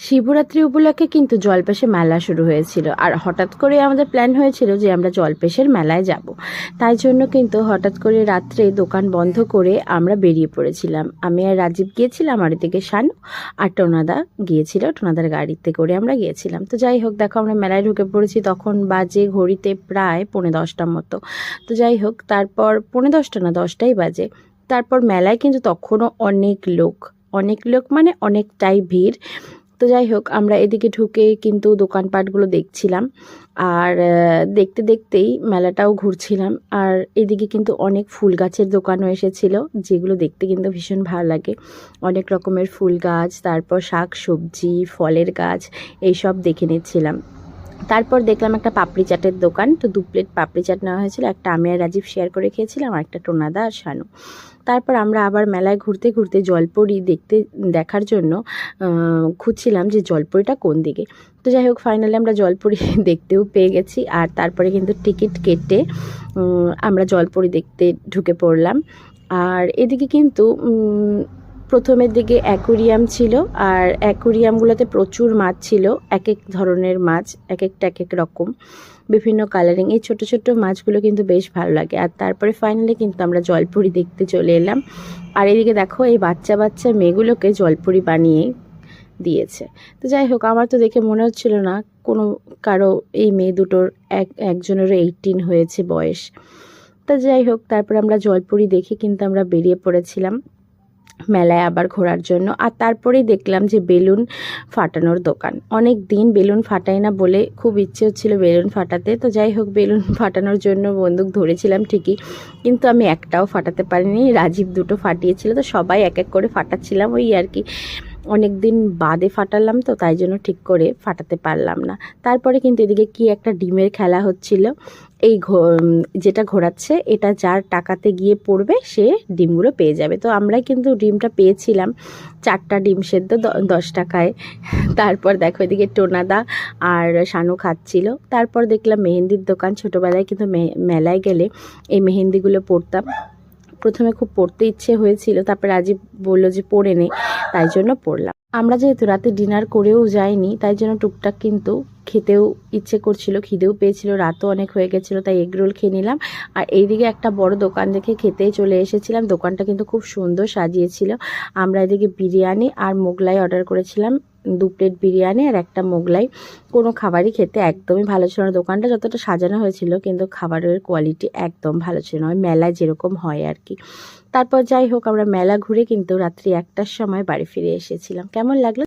শিবরাত্রি উপলক্ষে কিন্তু জলপেশে মেলা শুরু হয়েছিল, আর হঠাৎ করে আমাদের প্ল্যান হয়েছিল যে আমরা জলপেশের মেলায় যাব। তাই জন্য কিন্তু হঠাৎ করে রাত্রে দোকান বন্ধ করে আমরা বেরিয়ে পড়েছিলাম। আমি আর রাজীব গিয়েছিলাম, আর এদিকে শানু আর টোনাদা গিয়েছিল, টোনাদার গাড়িতে করে আমরা গিয়েছিলাম। তো যাই হোক, দেখো আমরা মেলায় ঢুকে পড়েছি, তখন বাজে ঘড়িতে প্রায় 9:45 মতো। তো যাই হোক, তারপর 9:45 না, 10টাই বাজে। তারপর মেলায় কিন্তু তখনও অনেক লোক, অনেক লোক মানে অনেকটাই ভিড়। তো যাই হোক, আমরা এদিকে ঢুকে কিন্তু দোকানপাটগুলো দেখছিলাম, আর দেখতে দেখতেই মেলাটাও ঘুরছিলাম। আর এদিকে কিন্তু অনেক ফুল গাছের দোকানও এসেছিল, যেগুলো দেখতে কিন্তু ভীষণ ভালো লাগে। অনেক রকমের ফুল গাছ, তারপর শাক সবজি, ফলের গাছ, এইসব দেখে নিচ্ছিলাম। তারপর দেখলাম একটা পাপড়ি চাটের দোকান, তো 2 প্লেট পাপড়ি চাট নেওয়া হয়েছিল। একটা আমি আর রাজীব শেয়ার করে খেয়েছিলাম, আর একটা টোনাদা আর শানু। তারপর আমরা আবার মেলায় ঘুরতে ঘুরতে জলপরি দেখার জন্য খুঁজছিলাম যে জলপরিটা কোন দিকে। তো যাই হোক, ফাইনালি আমরা জলপরি দেখতেও পেয়ে গেছি। আর তারপরে কিন্তু টিকিট কেটে আমরা জলপরি দেখতে ঢুকে পড়লাম। আর এদিকে কিন্তু প্রথমের দিকে অ্যাকোরিয়াম ছিল, আর অ্যাকোরিয়ামগুলোতে প্রচুর মাছ ছিল, এক এক ধরনের মাছ, এক একটা এক এক রকম, বিভিন্ন কালারিং। এই ছোট ছোট মাছগুলো কিন্তু বেশ ভালো লাগে। আর তারপরে ফাইনালি কিন্তু আমরা জলপরি দেখতে চলে এলাম। আর এদিকে দেখো, এই বাচ্চা বাচ্চা মেয়েগুলোকে জলপরি বানিয়ে দিয়েছে। তো যাই হোক, আমার তো দেখে মনে হচ্ছিল না কোনো কারো, এই মেয়ে দুটোর একজনেরও 18 হয়েছে বয়স। তা যাই হোক, তারপর আমরা জলপরি দেখে কিন্তু আমরা বেরিয়ে পড়েছিলাম মেলায় আবার ঘোরার জন্য। আর তারপরেই দেখলাম যে বেলুন ফাটানোর দোকান। অনেক দিন বেলুন ফাটাই না বলে খুব ইচ্ছে হচ্ছিল বেলুন ফাটাতে। তো যাই হোক, বেলুন ফাটানোর জন্য বন্দুক ধরেছিলাম ঠিকই, কিন্তু আমি একটাও ফাটাতে পারিনি। রাজীব দুটো ফাটিয়েছিল, তো সবাই এক এক করে ফাটাচ্ছিলাম, ওই আর কি। অনেক দিন বাদে ফাটালাম, তো তাই জন্য ঠিক করে ফাটাতে পারলাম না। তারপরে কিন্তু এদিকে কি একটা ডিমের খেলা হচ্ছিল। এই যেটা ঘোরাচ্ছে, এটা যার টাকাতে গিয়ে পড়বে সে ডিমগুলো পেয়ে যাবে। তো আমরা কিন্তু ডিমটা পেয়েছিলাম, 4টা ডিম সেদ্ধ 10 টাকায়। তারপর দেখো, এদিকে টোনাদা আর শানু খাচ্ছিল। তারপর দেখলাম মেহেন্দির দোকান। ছোটোবেলায় কিন্তু মেলায় গেলে এই মেহেন্দিগুলো পরতাম। প্রথমে খুব পড়তে ইচ্ছে হয়েছিল, তারপর রাজীব বললো যে পড়ে নে, তাই জন্য পড়লাম। আমরা যেহেতু রাতে ডিনার করেও যাইনি, তাই জন্য টুকটাক কিন্তু খেতেও ইচ্ছে করছিল, খিদেও পেয়েছিল, রাতও অনেক হয়ে গেছিলো, তাই এগরোল খেয়ে নিলাম। আর এইদিকে একটা বড় দোকান দেখে খেতেই চলে এসেছিলাম। দোকানটা কিন্তু খুব সুন্দর সাজিয়েছিল। আমরা এদিকে বিরিয়ানি আর মোগলাই অর্ডার করেছিলাম, 2 প্লেট বিরিয়ানি আর একটা মোগলাই। কোনো খাবারই খেতে একদমই ভালো ছিল না। দোকানটা যতটা সাজানো হয়েছিল, কিন্তু খাবারের কোয়ালিটি একদম ভালো ছিল না, ওই মেলায় যেরকম হয় আর কি। তারপর যাই হোক, আমরা মেলা ঘুরে কিন্তু রাত্রি 1টার সময় বাড়ি ফিরে এসেছিলাম। কেমন লাগলো?